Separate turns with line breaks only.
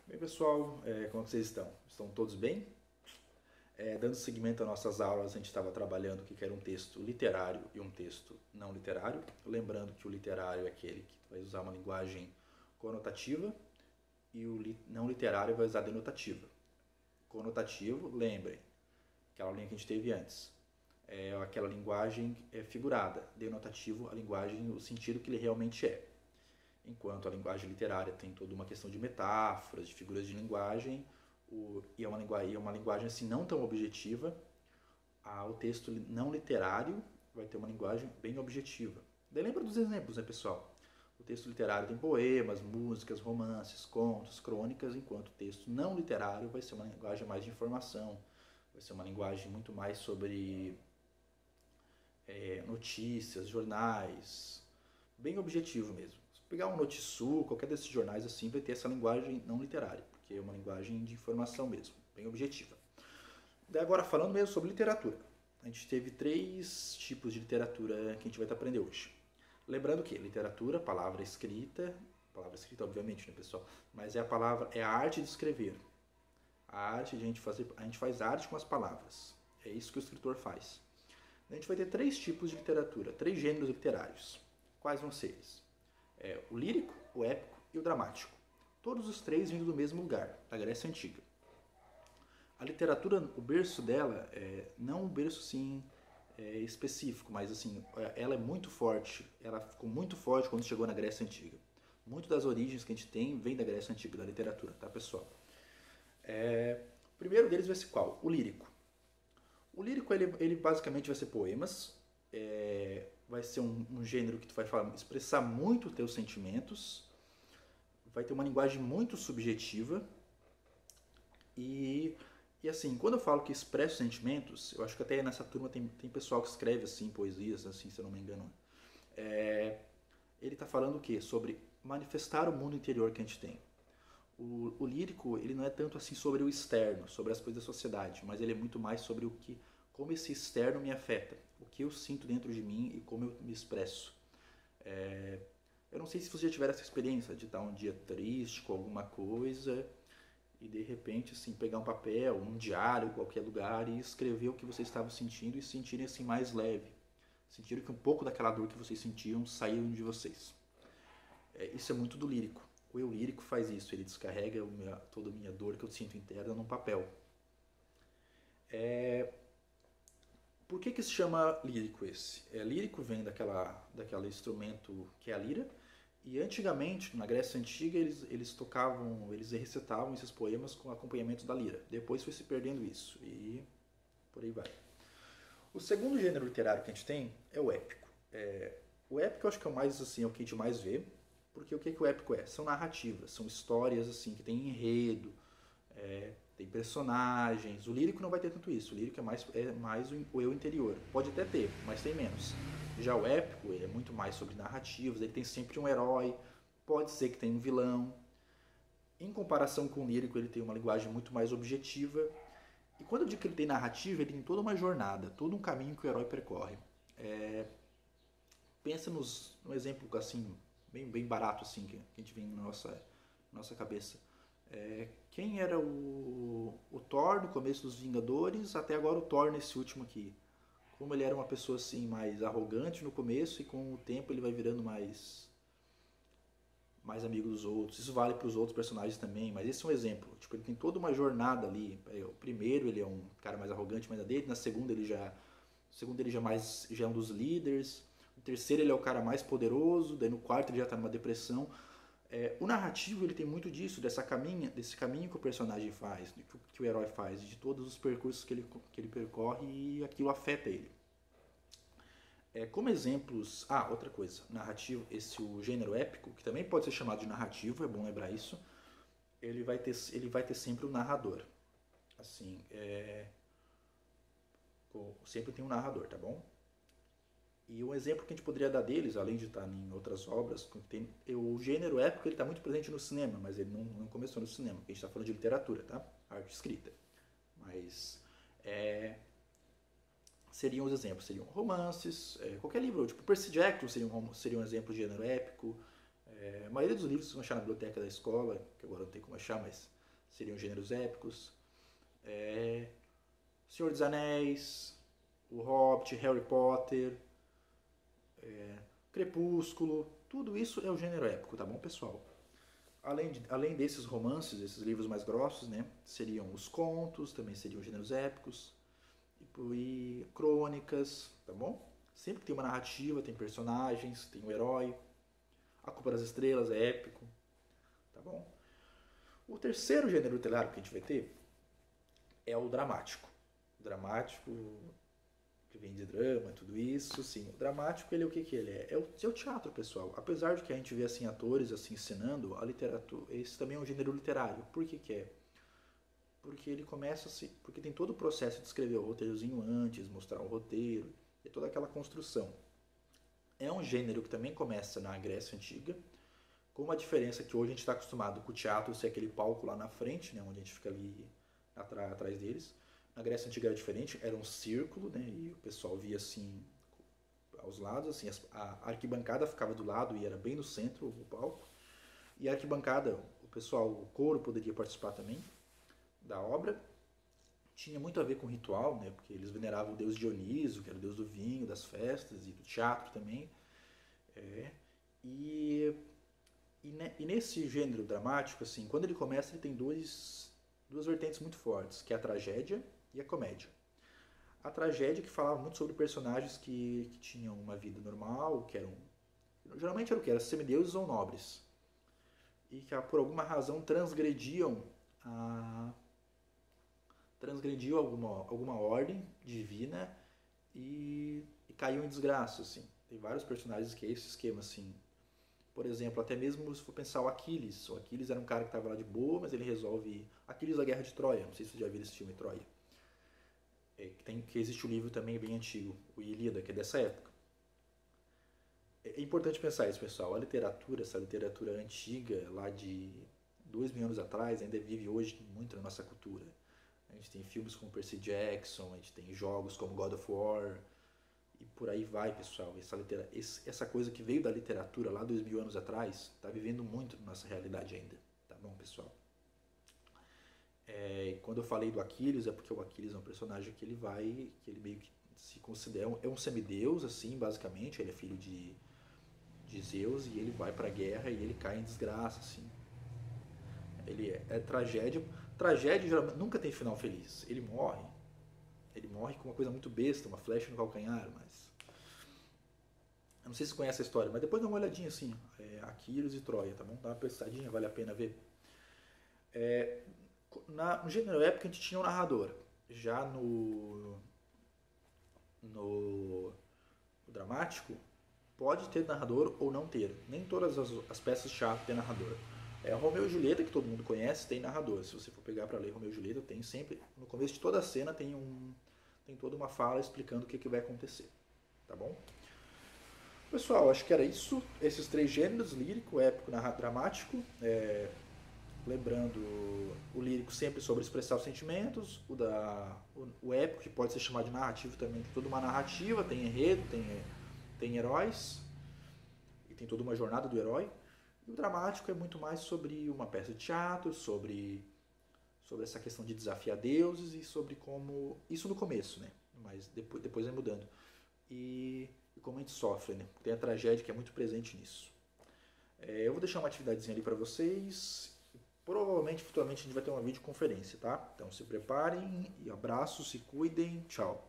Bem, pessoal, como é que vocês estão? Estão todos bem? Dando seguimento às nossas aulas, a gente estava trabalhando o que era um texto literário e um texto não literário. Lembrando que o literário é aquele que vai usar uma linguagem conotativa e o não literário vai usar denotativa. Conotativo, lembrem, aquela linha que a gente teve antes, é aquela linguagem figurada. Denotativo, a linguagem, o sentido que ele realmente é. Enquanto a linguagem literária tem toda uma questão de metáforas, de figuras de linguagem, e é uma linguagem assim não tão objetiva, o texto não literário vai ter uma linguagem bem objetiva. Daí lembra dos exemplos, né, pessoal? O texto literário tem poemas, músicas, romances, contos, crônicas, enquanto o texto não literário vai ser uma linguagem mais de informação, vai ser uma linguagem muito mais sobre notícias, jornais, bem objetivo mesmo. Se pegar um Notissu, qualquer desses jornais assim, vai ter essa linguagem não literária, porque é uma linguagem de informação mesmo, bem objetiva. Daí agora falando mesmo sobre literatura. A gente teve 3 tipos de literatura que a gente vai aprender hoje. Lembrando que literatura, palavra escrita obviamente, né, pessoal? Mas é a arte de escrever. A arte de a gente faz arte com as palavras. É isso que o escritor faz. A gente vai ter 3 tipos de literatura, 3 gêneros literários. Quais vão ser eles? O lírico, o épico e o dramático. Todos os 3 vindo do mesmo lugar, da Grécia Antiga. A literatura, o berço dela, não um berço assim, específico, mas assim, ela é muito forte. Ela ficou muito forte quando chegou na Grécia Antiga. Muito das origens que a gente tem vem da Grécia Antiga, da literatura, tá, pessoal? O primeiro deles vai ser qual? O lírico. O lírico, ele basicamente vai ser poemas, vai ser um gênero que tu vai expressar muito os teus sentimentos, vai ter uma linguagem muito subjetiva e assim, quando eu falo que expresso sentimentos, eu acho que até nessa turma tem pessoal que escreve assim, poesias, assim, se eu não me engano. Ele está falando o quê? Sobre manifestar o mundo interior que a gente tem. O lírico, ele não é tanto assim sobre o externo, sobre as coisas da sociedade, mas ele é muito mais sobre como esse externo me afeta, o que eu sinto dentro de mim e como eu me expresso. Eu não sei se você já tiver essa experiência de estar um dia triste com alguma coisa e de repente assim pegar um papel, um diário, qualquer lugar e escrever o que você estava sentindo e se sentirem assim mais leve, sentiram que um pouco daquela dor que vocês sentiam saiu de vocês. Isso é muito do lírico. O eu lírico faz isso, ele descarrega toda a minha dor que eu sinto interna num papel. Por que se chama lírico esse? Lírico vem daquele instrumento que é a lira, e antigamente, na Grécia Antiga, eles recitavam esses poemas com acompanhamento da lira. Depois foi se perdendo isso, e por aí vai. O segundo gênero literário que a gente tem é o épico. O épico eu acho que é o mais assim, é o que a gente mais vê, porque o que o épico é? São narrativas, são histórias assim que tem enredo, tem personagens. O lírico não vai ter tanto isso. O lírico é mais o eu interior. Pode até ter, mas tem menos. Já o épico, ele é muito mais sobre narrativas. Ele tem sempre um herói. Pode ser que tenha um vilão. Em comparação com o lírico, ele tem uma linguagem muito mais objetiva. E quando eu digo que ele tem narrativa, ele tem toda uma jornada, todo um caminho que o herói percorre. Pensa num exemplo assim, bem barato assim, que a gente vem na nossa cabeça. Quem era o Thor no começo dos Vingadores, até agora o Thor nesse último aqui. Como ele era uma pessoa assim mais arrogante no começo e com o tempo ele vai virando mais amigo dos outros. Isso vale para os outros personagens também, mas esse é um exemplo. Tipo, ele tem toda uma jornada ali. O primeiro ele é um cara mais arrogante, mais a dele. Na segunda ele já é um dos líderes. No terceiro ele é o cara mais poderoso. Daí no quarto ele já está numa depressão. O narrativo ele tem muito disso, desse caminho que o personagem faz, que o herói faz, de todos os percursos que ele percorre e aquilo afeta ele. Como exemplos, outra coisa, narrativo, o gênero épico, que também pode ser chamado de narrativo, é bom lembrar isso, ele vai ter sempre um narrador. Assim, sempre tem um narrador, tá bom? E um exemplo que a gente poderia dar deles, além de estar em outras obras, o gênero épico está muito presente no cinema, mas ele não começou no cinema, porque a gente está falando de literatura, tá? Arte escrita. Mas seriam os exemplos, seriam romances, qualquer livro, tipo Percy Jackson seria um exemplo de gênero épico. A maioria dos livros que você vai achar na biblioteca da escola, que agora não tem como achar, mas seriam gêneros épicos. Senhor dos Anéis, O Hobbit, Harry Potter, Crepúsculo, tudo isso é o gênero épico, tá bom, pessoal? Além desses romances, esses livros mais grossos, né, seriam os contos, também seriam gêneros épicos, e crônicas, tá bom? Sempre que tem uma narrativa, tem personagens, tem um herói. A Culpa das Estrelas é épico, tá bom? O terceiro gênero literário que a gente vai ter é o dramático. O dramático, que vem de drama, tudo isso, sim. O dramático, ele é o que ele é? É o teatro, pessoal. Apesar de que a gente vê assim atores assim ensinando a literatura, esse também é um gênero literário. Por que é? Porque ele começa assim, porque tem todo o processo de escrever o roteirozinho antes, mostrar o roteiro, e toda aquela construção. É um gênero que também começa na Grécia Antiga, com uma diferença que hoje a gente está acostumado com o teatro ser aquele palco lá na frente, né, onde a gente fica ali atrás deles. Na Grécia Antiga era diferente, era um círculo, né, e o pessoal via assim aos lados, assim, a arquibancada ficava do lado e era bem no centro o palco. E a arquibancada, o pessoal, o coro poderia participar também da obra. Tinha muito a ver com ritual, né, porque eles veneravam o deus Dioniso, que era o deus do vinho, das festas e do teatro também. E nesse gênero dramático, assim, quando ele começa, ele tem duas vertentes muito fortes, que é a tragédia e a comédia. A tragédia que falava muito sobre personagens que tinham uma vida normal, que eram... Geralmente era o que? Eram semideuses ou nobres. E que por alguma razão transgrediam alguma ordem divina e caiu em desgraça, assim. Tem vários personagens que é esse esquema, assim. Por exemplo, até mesmo se for pensar o Aquiles. O Aquiles era um cara que estava lá de boa, mas ele resolve... Aquiles da Guerra de Troia, não sei se você já viu esse filme, Troia. Que existe um livro também bem antigo, o Ilíada, que é dessa época. É importante pensar isso, pessoal. A literatura, essa literatura antiga, lá de 2000 anos atrás, ainda vive hoje muito na nossa cultura. A gente tem filmes como Percy Jackson, a gente tem jogos como God of War, e por aí vai, pessoal. Essa coisa que veio da literatura lá 2000 anos atrás, está vivendo muito na nossa realidade ainda. Tá bom, pessoal? Quando eu falei do Aquiles, é porque o Aquiles é um personagem que ele meio que se considera, é um semideus, assim, basicamente. Ele é filho de Zeus e ele vai pra guerra e ele cai em desgraça, assim. Ele é tragédia. Tragédia geralmente nunca tem final feliz. Ele morre com uma coisa muito besta, uma flecha no calcanhar, mas... Eu não sei se você conhece a história, mas depois dá uma olhadinha assim. Aquiles e Troia, tá bom? Dá uma pensadinha, vale a pena ver. No gênero épico a gente tinha um narrador. Já no dramático, pode ter narrador ou não ter. Nem todas as peças de teatro têm narrador. Romeu e Julieta, que todo mundo conhece, tem narrador. Se você for pegar para ler Romeu e Julieta, tem sempre, no começo de toda a cena, tem toda uma fala explicando o que vai acontecer. Tá bom? Pessoal, acho que era isso. Esses três gêneros, lírico, épico, dramático. Lembrando, o lírico sempre sobre expressar os sentimentos, o épico, que pode ser chamado de narrativo também, tem toda uma narrativa, tem enredo, tem heróis, e tem toda uma jornada do herói. E o dramático é muito mais sobre uma peça de teatro, sobre essa questão de desafiar deuses e sobre como... Isso no começo, né? Mas depois vai mudando. E como a gente sofre, né? Tem a tragédia que é muito presente nisso. Eu vou deixar uma atividadezinha ali para vocês. Provavelmente, futuramente, a gente vai ter uma videoconferência, tá? Então se preparem e abraços, se cuidem. Tchau.